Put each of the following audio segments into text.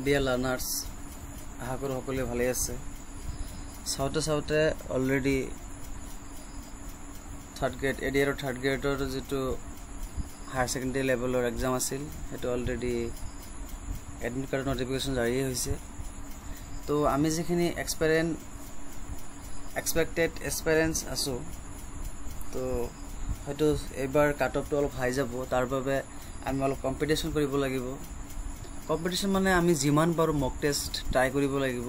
Dear learners, আশা কৰো সকলোৱে ভালে আছে। সাউতে অলৰেডি থাৰ্ড গ্ৰেড এডিআৰ থাৰ্ড গ্ৰেডৰ যেটো হায়াৰ সেকেন্ডাৰী লেভেলৰ এক্সাম আছিল হেতু অলৰেডি এডমিট কাৰ্ড নোটিফিকেশন জাৰি হৈছে। তো আমি যেখিনি এক্সপেক্টেড এক্সপেৰিয়েন্স আছো তো হয়তো এবাৰ কাট অফটো অলপ হাই যাব, তাৰ বাবে আমি অলপ কম্পিটিশন কৰিব লাগিব। কম্পিটিশন মানে আমি যিমান পাৰো মক টেষ্ট ট্ৰাই কৰিব লাগিব,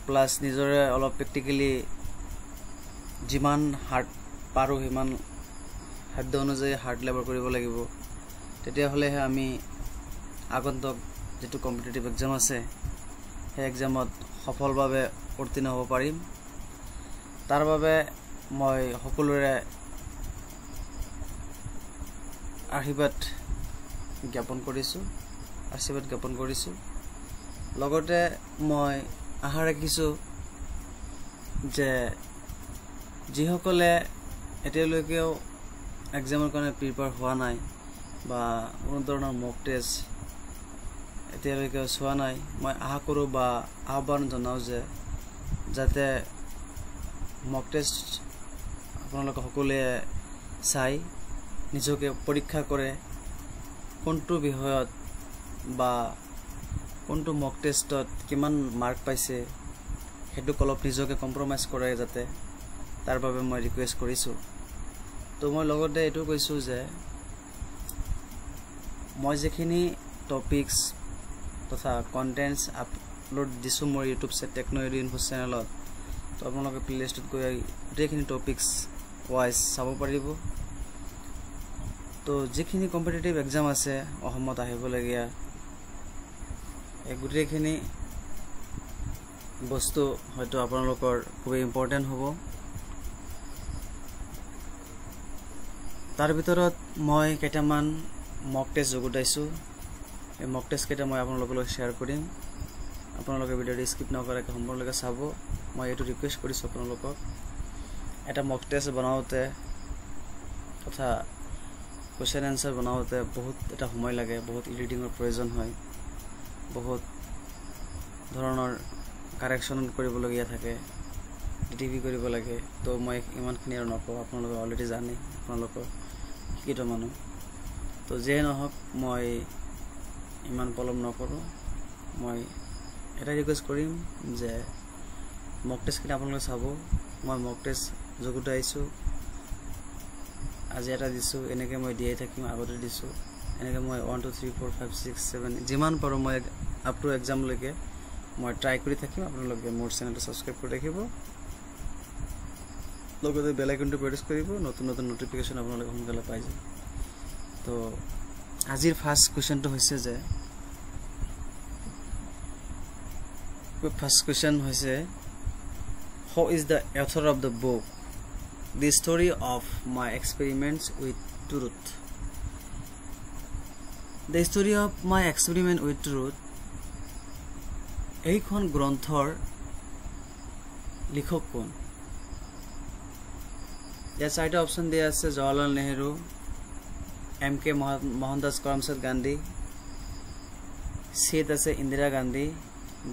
প্লাস নিজৰে অলপ প্ৰ্যাকটিক্যালি যিমান হাৰ্ড পাৰো হিমান সাধ্য অনুযায়ী হাৰ্ড লেভেল কৰিব লাগিব। তেতিয়া হলে আমি আগন্তুক যেটো কম্পিটিটিভ এক্সাম আছে সেই এক্সামত সফলভাৱে উত্তীৰ্ণ হ'ব পাৰিম। তাৰ বাবে মই সকলোৰে আশীৰ্বাদ জ্ঞাপন কৰিছো। লগতে মই আশা ৰাখিছো যে যিসকলে এতিয়ালৈকেও এক্সামৰ কাৰণে প্ৰিপেয়াৰ হোৱা নাই বা কোনো ধৰণৰ মক টেষ্ট এতিয়ালৈকে চোৱা নাই, মই আশা কৰো বা আহ্বান জনাও যে যাতে মক টেষ্ট আপোনালোকে সকলোৱে চাই নিজকে পৰীক্ষা কৰে, কোনটো বিষয়ত বা কোনটো মক টেষ্টত কিমান মাৰ্ক পাইছে হেতু অলপ নিজকে কম্প্ৰমাইজ কৰে যাতে, তাৰ বাবে মই ৰিকুৱেষ্ট কৰিছো। তো মই লগতে এটো কৈছো যে মই যেখিনি টপিকস তথা কন্টেন্টস আপলোড দিছো মোৰ ইউটিউব টেকন'লজি ইনফো চেনেলত, তো আপোনালোকে প্লেলিষ্টত গৈ গোটেইখিনি টপিকস ওয়াইজ চাব পাৰিব। তো যেখিনি কম্পিটিটিভ এক্সাম আছে অসমত আহিবলগীয়া এই গোটেইখিনি বস্তু হয়তো আপোনালোকৰ খুব ইম্পৰ্টেন্ট হ'ব। তাৰ ভিতৰত মই কেইটামান মক টেষ্ট যোগদাইছো, এই মক টেষ্ট কেইটা মই আপোনালোকৰ লগত শ্বেয়াৰ কৰিম। আপোনালোকে ভিডিঅ'টো স্কিপ নকৰাকৈ সম্পূৰ্ণকৈ চাব। মই এটো ৰিকুৱেষ্ট কৰিছো আপোনালোকক, এটা মক টেষ্ট বনাওতে তথা কোৱেশ্চন আনসাৰ বনাওতে বহুত এটা সময় লাগে, বহুত এডিটিংৰ প্ৰয়োজন হয়, বহুত ধৰণৰ কাৰেকচন কৰিবলগীয়া থাকে, ডিটিভি কৰিব লাগে। তো মই ইমানখিনি আৰু নকওঁ, আপোনালোকে অলৰেডি জানে, আপোনালোকৰ শিক্ষিত মানুহ। তো যে নহওক মই ইমান পলম নকৰো, মই এটা ৰিকুৱেষ্ট কৰিম যে মক টেষ্টখিনি আপোনালোকে চাব। মই মক টেষ্ট যোগদাইছো, আজি এটা দিছো, এনেকে মই দিয়াই থাকিম, আগতে দিছো এনেকে মই 1 2 3 4 5 6 7 যিমান পাৰো মই আপ টু এক্সাম লৈকে মই ট্ৰাই কৰি থাকিম। আপোনালোকে মোৰ চেনেলটো সাবস্ক্ৰাইব কৰি ৰাখিব, লগতে বেল আইকনটো প্ৰেছ কৰিব, নতুন নোটিফিকেশন আপোনালোকে সোনকালে পাই যাব। তো আজিৰ ফাৰ্স্ট কোৱেশ্চনটো হৈছে যে Who is the author of the book The Story of My Experiments with Truth? The Story of My Experiment with Truth এইখন গ্ৰন্থৰ লিখক কোন? ইয়াৰ চাৰিটা অপচন দিয়া আছে: জৱাহৰলাল নেহৰু, MK মোহনদাস কৰমচাঁদ গান্ধী, সিত আছে ইন্দিৰা গান্ধী,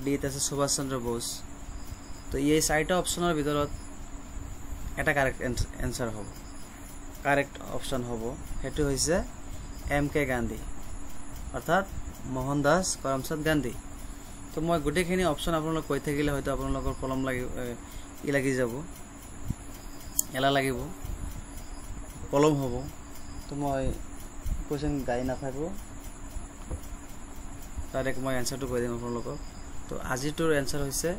ডিত আছে সুভাষ চন্দ্ৰ বোস। তো এই চাৰিটা অপচনৰ ভিতৰত এটা কাৰেক্ট আনসাৰ হ'ব, কাৰেক্ট অপশন হ'ব, হেতু হৈছে MK গান্ধী অৰ্থাৎ মোহনদাস কৰমচাঁদ গান্ধী। তো মই গোটেইখিনি অপশন আপোনালোক কৈ থাকিলে হয়তো আপোনালোকৰ পলম লাগি যাব, এলা লাগিব, পলম হ'ব। তো মই কোৱেশ্চন গাই নাথাকো, ডাইৰেক্ট মই এনসাৰটো কৈ দিম আপোনালোকক। তো আজিটোৰ এনসাৰ হৈছে,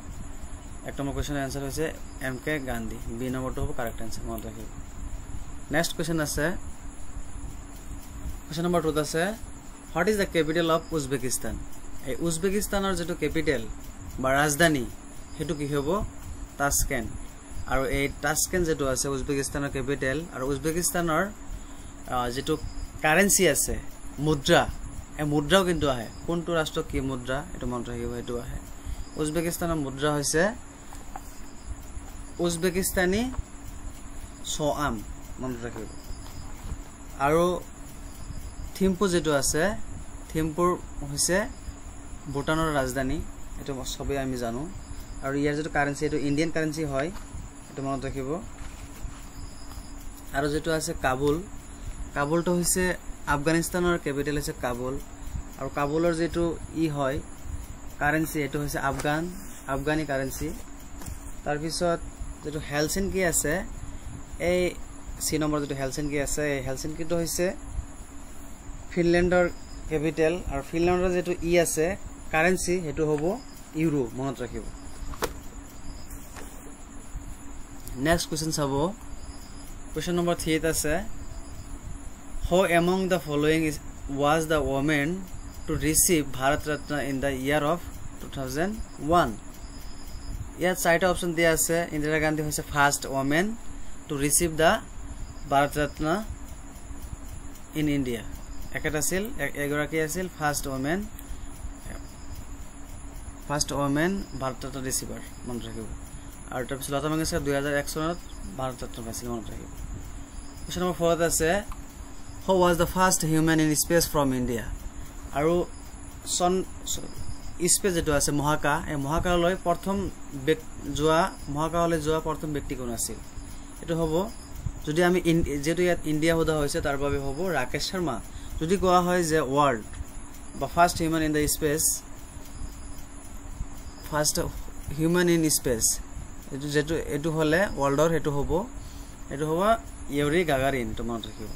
এক নম্বৰ কোৱেশ্চনৰ এনসাৰ হৈছে MK গান্ধী, বি নম্বৰটো হ'ব কাৰেক্ট আনসাৰ, মনত ৰাখিব। নেক্সট কোৱেশ্চন আছে, কোৱেশ্চন নম্বৰ 2 আছে, what is the capital of Uzbekistan? এই উজবেকিস্তানৰ যেটো কেপিটেল বা ৰাজধানী হেতু কি হ'ব? তাস্কেন্ট। আৰু এই তাস্কেন্ট যেটো আছে উজবেকিস্তানৰ কেপিটেল, আৰু উজবেকিস্তানৰ যেটো কাৰেন্সি আছে মুদ্ৰা, এই মুদ্ৰাও কিন্তু আহে, কোনটো ৰাষ্ট্ৰ কি মুদ্ৰা এটো মনত ৰাখিব, এটো আহে। উজবেকিস্তানৰ মুদ্ৰা হৈছে উজবেকিস্তানী সোয়াম, মনত ৰাখিব। আৰু থিম্পু যেটো আছে, থিম্পুৰ হৈছে ভুটানৰ ৰাজধানী এটো সবে আমি জানো আৰু ইয়াৰ যেটো কাৰেন্সি এটো ইন্ডিয়ান কাৰেন্সি হয় এটো মনত ৰাখিব আৰু যেটো আছে কাবুল কাবুলটো হৈছে আফগানিস্তানৰ ক্যাপিটাল হৈছে কাবুল আৰু কাবুলৰ যেটো হয় কাৰেন্সি এটো হৈছে আফগানি কাৰেন্সি তাৰ পিছত যেটো হেলসিংকি আছে এই সি নম্বৰ যেটো হেলসিংকি আছে এই হেলসিংকিটো হৈছে ফিনল্যান্ডৰ ক্যাপিটাল আৰু ফিনল্যান্ডৰ যেটো আছে কাৰেন্সি হেতু হবো ইউৰো মনত ৰাখিব নেক্সট কোশ্চেন চাবো কোশ্চেন নম্বৰ 3 আছে how among the following was the woman to receive Bharat Ratna in the year of 2001 ইয়াত চাৰিটা অপচন দিয়া আছে ইন্দিৰা গান্ধী হৈছে first woman to receive the Bharat Ratna in India একটা আছিল এগৰাকী আছিল ফাৰ্স্ট woman ভাৰত ৰত্ন ৰিসিভাৰ মনত ৰাখিব আৰু তাৰপিছত লতা মংগেশকাৰ 2001 চনত ভাৰত ৰত্ন পাইছিল মনত ৰাখিব কোশ্চেন নম্বৰ 4 আছে how was the first human in space from India আৰু সন স্পেস যেটো আছে মহাকাশ এই মহাকাশলৈ প্ৰথম মহাকাশলৈ যোৱা প্ৰথম ব্যক্তি কোন আছিল এটো হ'ব যদি আমি যেটো ইয়াত ইন্ডিয়া হোদা হৈছে তাৰ বাবে হ'ব ৰাকেশ শৰ্মা যদি কোৱা হয় যে ওয়াৰ্ল্ড বা first human in the space first human in space এটো হলে ওয়াৰ্ল্ডৰ হেতু হ'ব ইউৰি গাগাৰিন তো মনত ৰাখিব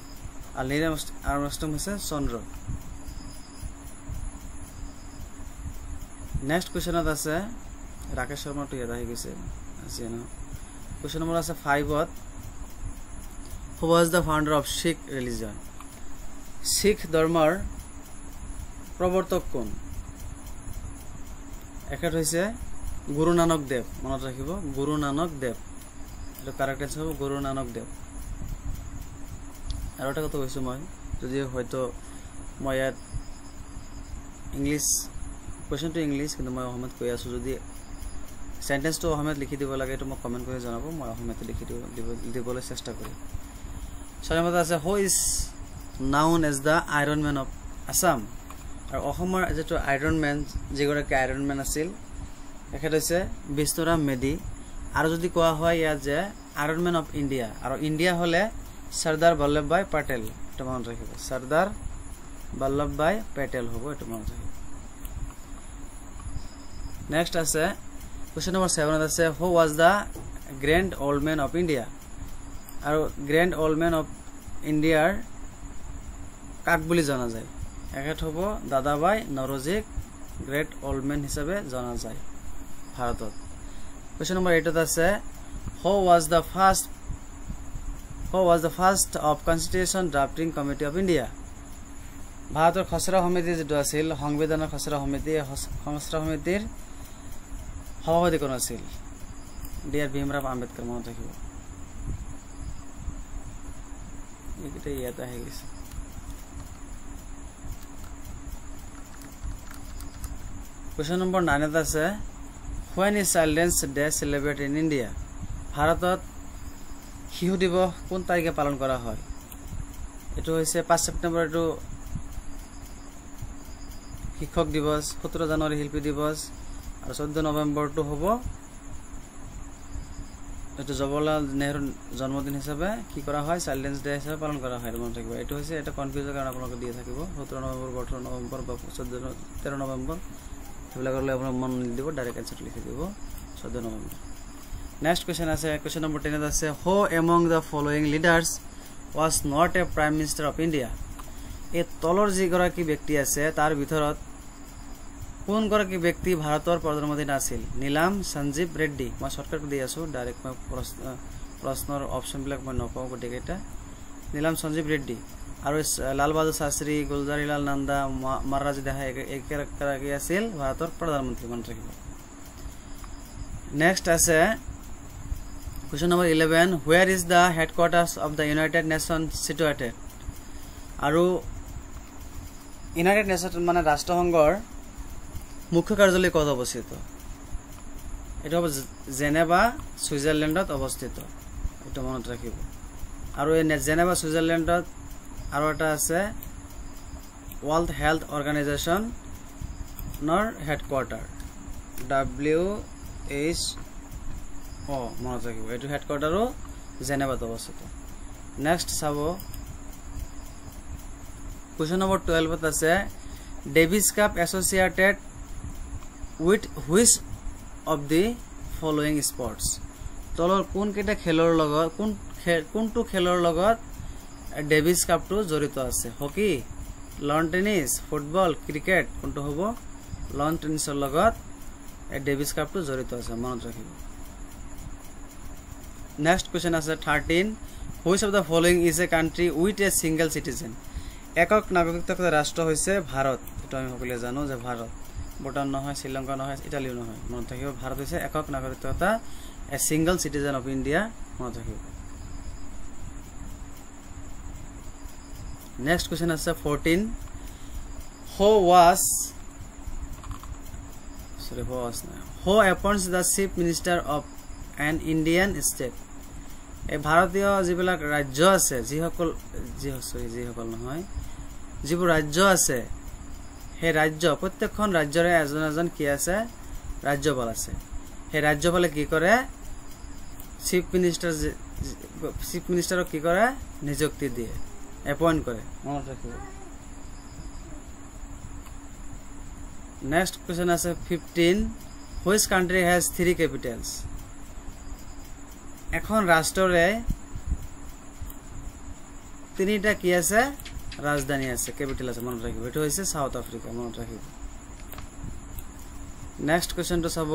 আৰু নীল আৰ্মষ্ট্ৰং হৈছে চন্দ্ৰ নেক্সট কোশ্চেনত আছে ৰাকেশ শৰ্মা তো ইয়াত আহি গৈছে আছে না কোশ্চেন নম্বৰ আছে 5ত who was the founder of Sikh religion Sikh ধৰ্মৰ প্ৰৱৰ্তক কোন এකට হৈছে গুৰু নানক দেৱ মনত ৰাখিব গুৰু নানক দেৱ এটো কাৰেক্ট আনসাৰ হ'ব গুৰু নানক দেৱ আৰু এটা কথা কৈছো মই যদি হয়তো মই ইয়াত ইংলিশ কোশ্চেন টু ইংলিশ কিন্তু মই অসমত কৈ আছো যদি সেন্টেন্স টু অসমত লিখি দিব লাগে তো মই কমেন্ট কৰি জনাব মই অসমত লিখি দিবলৈ চেষ্টা কৰিম ছয়মত আছে who is known as the Iron Man of Assam আৰু অসমৰ যেটো আইৰন ম্যান যেগৰাকী আইৰন ম্যান আছিল এখেত হৈছে বিষ্ণুৰাম মেধি আৰু যদি কোৱা হয় ইয়া যে আইৰন ম্যান অফ ইন্ডিয়া আৰু ইন্ডিয়া হলে সৰ্দাৰ বল্লভভাই পটেল এটা মনত ৰাখিব সৰ্দাৰ বল্লভভাই পটেল হ'ব এটা মনত ৰাখিব নেক্সট আছে কোশ্চেন নম্বৰ 7 আছে হু was the grand old man of India আৰু grand old man of India কাক বুলি জানা যায় এখেত হ'ব দাদাভাই নৰজিক গ্ৰেট ওল্ড ম্যান হিচাপে জানা যায় ভাৰতত কোশ্চেন নম্বৰ 8 আছে how was the first of constitution drafting committee of India ভাৰতৰ খসৰা সমিতি যেটো আছিল সংবিধানৰ খসৰা সমিতিৰ সভাপতি কোন আছিল ডিআৰ ভীমৰাও আম্বেদকাৰ মনত ৰাখিব এইটা ইয়াত আহি গৈছে Question number 9 আছে when is Children's Day celebrated in India ভাৰতত শিশু দিৱস কোন তাৰিখে পালন কৰা হয় এটো হৈছে 5 সেপ্টেম্বৰ এটো শিক্ষক দিৱস 17 জানুৱাৰী শিল্পী দিৱস আৰু 14 নৱেম্বৰ তো হ'ব এটো জৱাহৰলাল নেহৰু জন্মদিন হিচাপে কি কৰা হয় চিলড্ৰেনছ ডে হিচাপে পালন কৰা হয় মনত ৰাখিব এটো হৈছে এটা কনফিউজৰ কাৰণ আপোনালোকে দিয়া থাকিব 17 নৱেম্বৰ 18 নৱেম্বৰ বা 13 নৱেম্বৰ এবিলাকলৈ আপোনাৰ মন দিব ডাইৰেক্ট আনসাৰ লিখি দিব 14 নৱেম্বৰ নেক্সট কোশ্চেন আছে কোশ্চেন নম্বৰ 10 আছে হু among the following leaders was not a prime minister of India এই তলৰ যিগৰাকী ব্যক্তি আছে তাৰ ভিতৰত কোন গৰাকী ব্যক্তি ভাৰতৰ প্ৰধানমন্ত্ৰী নাছিল নীলাম সঞ্জীৱ ৰেড্ডি মই শৰ্টকাট দি আছো ডাইৰেক্ট মই প্ৰশ্নৰ অপচন বিলাক মই নকওঁ গটেকেটা নীলাম সঞ্জীৱ ৰেড্ডি আৰু লাল বাহাদুৰ শাস্ত্ৰী গুলজাৰিলাল নন্দা মহাৰাজ দেহা একেৰাকি আছিল ভাৰতৰ প্ৰধানমন্ত্ৰী মনত ৰাখিব নেক্সট আছে question number 11 where is the headquarters of the United Nations situated আৰু ইউনাইটেড নেশন মানে ৰাষ্ট্ৰসংঘৰ মুখ্য কাৰ্যালয় ক'ত অৱস্থিত এটা হ'ব জেনেভা সুইজাৰলেণ্ডত অৱস্থিত এটা মনত ৰাখিব আৰু এই জেনেভা সুইজাৰলেণ্ডত আৰু এটা আছে ওয়াৰ্ল্ড হেলথ অৰ্গানাইজেশন নৰ হেডকোৱাৰ্টাৰ WHO মনত ৰাখিব এইটো হেডকোৱাৰ্টাৰো জেনেভাত অৱস্থিত নেক্সট চাব কোৱেশ্চন নম্বৰ 12 আছে Davis cup associated with which of the following sports তলৰ কোন কেইটা খেলৰ লগত কোনটো খেলৰ লগত ডেভিছ কাপটো জড়িত আছে hockey lawn tennis football cricket কোনটো হ'ব লন টেনিছৰ লগত ডেভিছ কাপটো জড়িত আছে মনত ৰাখিব নেক্সট কোৱেশ্চন আছে 13 which of the following is a country with a single citizen একক নাগৰিকত্ব ৰাষ্ট্ৰ হৈছে ভাৰত এটো আমি সকলোৱে জানো যে ভাৰত ভুটান নহয় শ্ৰীলংকা নহয় ইটালীও নহয় মনত ৰাখিব ভাৰত হৈছে একক নাগৰিকত্ব a single citizen of India মনত ৰাখিব নেক্সট কোৱেশ্চন আছে 14 who appoints the chief minister of an Indian state এই ভাৰতীয় যিবিলাক ৰাজ্য আছে যিসকল নহয় যিবোৰ ৰাজ্য আছে সেই ৰাজ্য প্ৰত্যেকখন ৰাজ্যৰে এজন কি আছে ৰাজ্যপাল আছে সেই ৰাজ্যপালে কি কৰে চিফ মিনিষ্টাৰক কি কৰে নিযুক্তি দিয়ে এপইন্ট কৰে মনত ৰাখিব নেক্সট কোৱেশ্চন আছে 15 which country has 3 capitals এখন ৰাষ্ট্ৰৰে তিনিটা কি আছে ৰাজধানী আছে ক্যাপিটাল আছে মনত ৰাখিব এটো হৈছে সাউথ আফ্ৰিকা মনত ৰাখিব নেক্সট কোৱেশ্চন তো চাব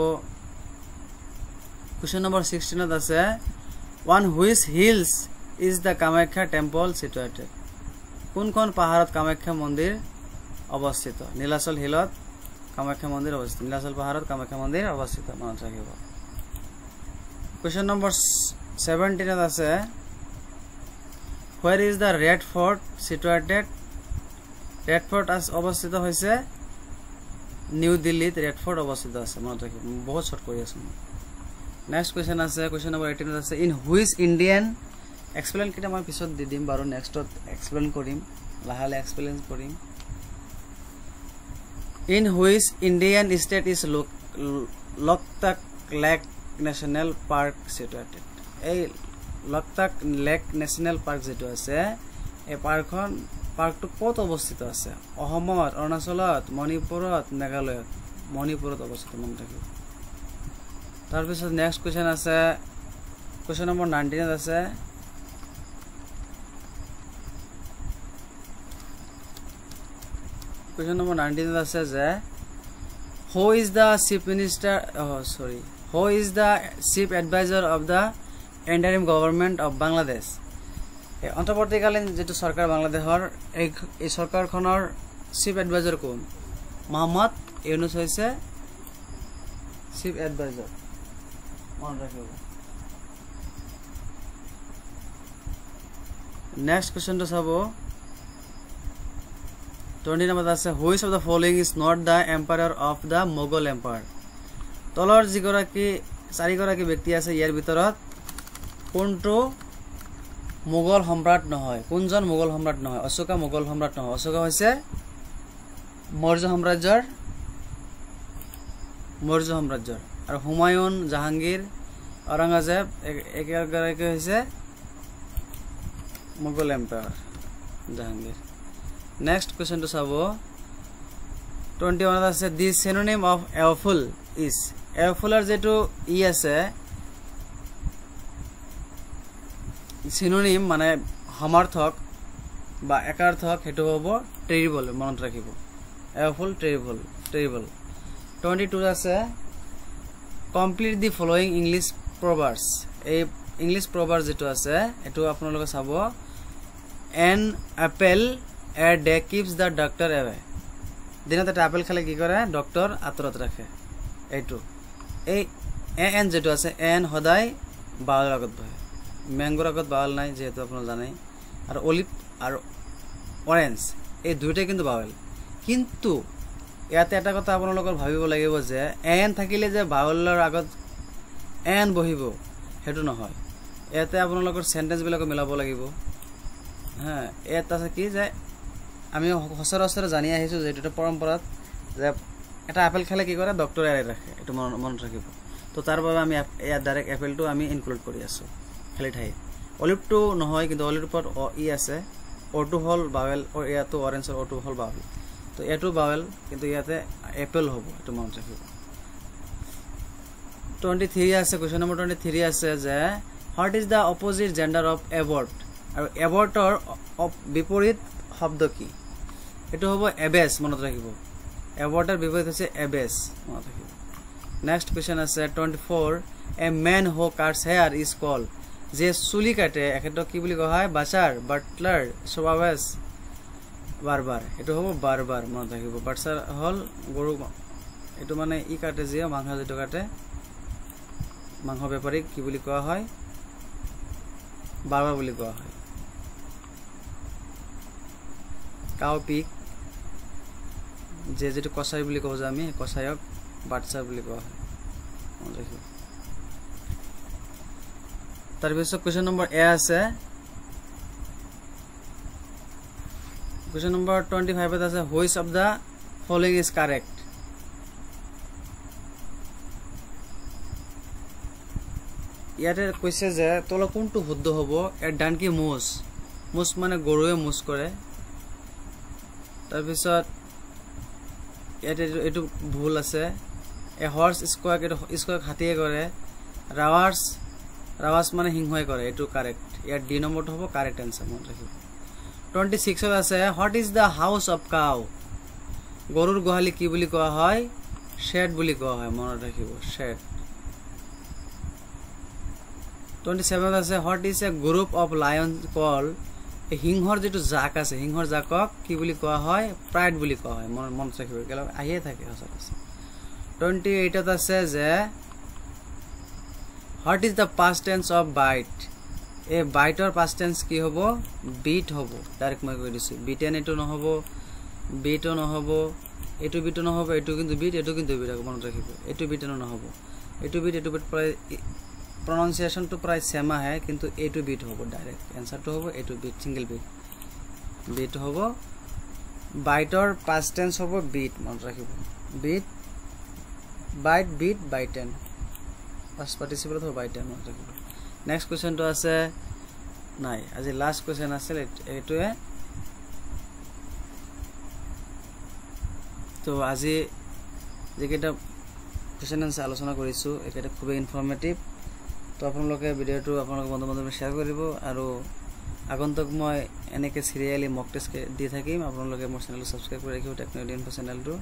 কোৱেশ্চন নম্বৰ 16 ত আছে one which hills is the Kamakhya temple situated কোনখন পাহাৰত কামাখ্যা মন্দিৰ অৱস্থিত নীলাচল হিলত কামাখ্যা মন্দিৰ অৱস্থিত নীলাচল পাহাৰত কামাখ্যা মন্দিৰ অৱস্থিত মনত ৰাখিব কোৱেশ্চন নম্বৰ 17 ত আছে where is the red fort situated red fort as অৱস্থিত হৈছে নিউ দিল্লীত red fort অৱস্থিত আছে মনত ৰাখিব বহুত শৰ্ট কৰি আছো নেক্সট কোৱেশ্চন আছে কোৱেশ্চন নম্বৰ 18 ত আছে in which Indian এক্সপ্লেইন কিটা মই পিছত দি দিম বাৰু নেক্সটত এক্সপ্লেইন কৰিম লাহালে এক্সপ্লেইন কৰিম in which Indian state is Loktak Lake National Park situated এই Loktak Lake National Park যেটো আছে এই পাৰ্কটো ক'ত অৱস্থিত আছে অসমত অৰুণাচলত মণিপুৰত মেঘালয়ত মণিপুৰত অৱস্থিত মনত ৰাখিব তাৰ পিছত নেক্সট কোৱেশ্চন আছে কোৱেশ্চন নম্বৰ 19 ত আছে Question number 19 আছে যে who is the chief advisor of the interim government of Bangladesh এই অন্তৰ্বৰ্তীকালীন যেটো সৰকাৰ বাংলাদেশৰ এই সৰকাৰখনৰ চিফ এডভাইজাৰ কোন মোহাম্মদ ইউনুস হৈছে চিফ এডভাইজাৰ মনত ৰাখিব নেক্সট কোৱেশ্চন তো চাব 20 number আছে which of the following is not the emperor of the Mughal empire তলৰ চাৰিগৰাকী ব্যক্তি আছে ইয়াৰ ভিতৰত কোনটো মোগল সম্ৰাট নহয় কোনজন মোগল সম্ৰাট নহয় অশোকা মোগল সম্ৰাট নহয় অশোকা হৈছে মৌৰ্য সাম্ৰাজ্যৰ আৰু হুমায়ুন জাহাংগীৰ ঔৰংগজেব একেগৰাকী হৈছে Mughal empire Jahangir Next question to sabo 21 আছে the synonym of awful is awful er jeto e ase synonym mane samarthok ba ekarthok hetu hobo terrible monot rakhibo awful terrible 22 আছে complete the following English proverbs এই English proverbs যেটো আছে এটো আপোনালোকে চাবো an apple a day keeps the doctor away দিনতে apple খালে কি কৰে ডক্টৰ আতৰত ৰাখে এইটো এই এন যেটো আছে এন সদায় বাউল আগত বহে ম্যাঙ্গোৰ আগত বাউল নাই যেটো আপোনালোকে জানে আৰু অলিভ আৰু অৰেঞ্জ এই দুইটা কিন্তু বাউল কিন্তু ইয়াতে এটা কথা আপোনালোকৰ ভাবিব লাগিব যে এন থাকিলে যে বাউলৰ আগত এন বহিব হেতু নহয় ইয়াতে আপোনালোকৰ সেন্টেন্স বিলাক মিলাব লাগিব হ্যাঁ এটা আছে কি যে আমি সচৰাচৰ জানি আহিছো যে এটা পৰম্পৰাত যে এটা আপেল খালে কি কৰে ডক্টৰে এৰাই ৰাখে এটো মনত ৰাখিব তো তাৰ বাবে আমি ইয়াত ডাইৰেক্ট এপেলটো আমি ইনক্লুড কৰি আছো খালি ঠাই অলিভটো নহয় কিন্তু অলিভৰ ওপৰত ই আছে অটো হল বাৱেল ইয়াতো অৰেঞ্জৰ অটো হল বাৱেল তো এটো বাৱেল কিন্তু ইয়াতে এপল হ'ব এটো মনত ৰাখিব 23 আছে কোৱেশ্চন নম্বৰ 23 আছে যে what is the opposite gender of abbot আৰু এবৰ্টৰ বিপৰীত শব্দ কি এটো হ'ব এবেছ মনত ৰাখিব এবৰ্টৰ বিপৰীত হৈছে এবেছ মনত ৰাখিব নেক্সট কোৱেশ্চন আছে 24 a man who cuts hair is called যে চুলি কাটে এখেতক কি বুলি কোৱা হয় বাচাৰ বাটলাৰ সবাবেছ বাৰবাৰ এটো হ'ব বাৰবাৰ মনত ৰাখিব বাচাৰ হল গৰু এটো মানে ই কাটে যে মাংস যেটো কাটে মাংস বেপাৰীক কি বুলি কোৱা হয় বাৰবাৰ বুলি কোৱা হয় কাউ পিক যে যেটো কসাই বুলি কওঁ যে আমি কসায়ক বাটচাৰ বুলি কোৱা হয় মনত ৰাখিব তাৰ পিছত কোৱেশ্চন নম্বৰ এ আছে কোৱেশ্চন নম্বৰ 25 আছে which of the following is correct ইয়াতে কৈছে যে তল কোনটো শুদ্ধ হ'ব এৰ ডান কি মোজ মানে গৰুৱে মোজ কৰে তাৰ পিছত ইয়াতে এটো ভুল আছে এ হৰ্স স্কোয়াক হাতীয়ে কৰে ৰাৱাস মানে সিংহই কৰে এটো কাৰেক্ট ইয়াৰ ডি নম্বৰটো হ'ব কাৰেক্ট আনসাৰ মনত ৰাখিব 26 আছে what is da house of cow গৰুৰ গোহালি কি বুলি কোৱা হয় শেড বুলি কোৱা হয় মনত ৰাখিব শেড 27 আছে what is a group of lion call এ সিংহৰ যেটো জাক আছে সিংহৰ জাকক কি বুলি কোৱা হয় প্ৰাইড বুলি কোৱা হয় মনত ৰাখিব কেলা আহিয়ে থাকে সচৰাচৰ 28 আছে যে what is the past tense of bite এ বাইটৰ পাষ্ট টেন্স কি হ'ব বিট হ'ব ডাইৰেক্ট মই কৈ দিছো বিটেন এটো নহব বিটো নহব এটো বিটো নহব এটো কিন্তু বিট মনত ৰাখিব এটো বিটেনো নহব এটো বিট প্ৰায় pronunciation to प्राय सेम है किंतु ए टू बीट होबो डायरेक्ट आंसर तो होबो ए टू बीट सिंगल बीट होबो बाइटर पास्ट टेंस होबो बीट मन राखिबो bit bite bit bitten past participle हो बाइटेन मन राखिबो नेक्स्ट क्वेश्चन तो আছে নাই আজি লাস্ট क्वेश्चन আছিল এটোৱে তো আজি যেকেটা क्वेश्चन आंसर আলোচনা কৰিছো একেটা খুব ইনফৰমেটিভ তো আপোনালোকে ভিডিওটো আপোনালোকৰ বন্ধু-বান্ধৱক শেয়াৰ কৰিব আৰু আগন্তুক মই এনেকে সিৰিয়ালি মক টেষ্ট দি থাকিম আপোনালোকে মোৰ চেনেলটো সাবস্ক্ৰাইব কৰি ৰাখিব টেকন'লজি ইনফো চেনেলটো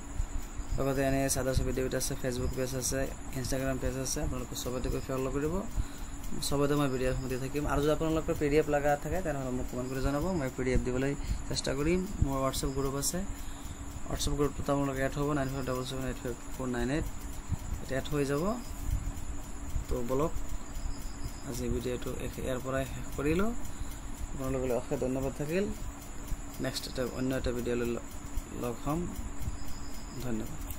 লগতে এনে সাদা ভিডিও আছে ফেসবুক পেজ আছে ইনষ্টাগ্ৰাম পেজ আছে আপোনালোকে সবতে ফলো কৰিব সবতে মই ভিডিও দি থাকিম আৰু যদি আপোনালোকৰ পিডিএফ লাগা থাকে তেনেহলে মোক কমেন্ট কৰি জনাব মই পিডিএফ দিবলৈ চেষ্টা কৰিম মোৰ WhatsApp গ্ৰুপ আছে WhatsApp গ্ৰুপটো আপোনালোকে এড হ'ব 9577854998 এটা এড হৈ যাব তো বলক আজি ভিডিওটো ইয়াৰ পৰাই শেষ কৰিলো আপোনালোকলৈ অশেষ ধন্যবাদ থাকিল নেক্সট এটা অন্য এটা ভিডিও লগ হম ধন্যবাদ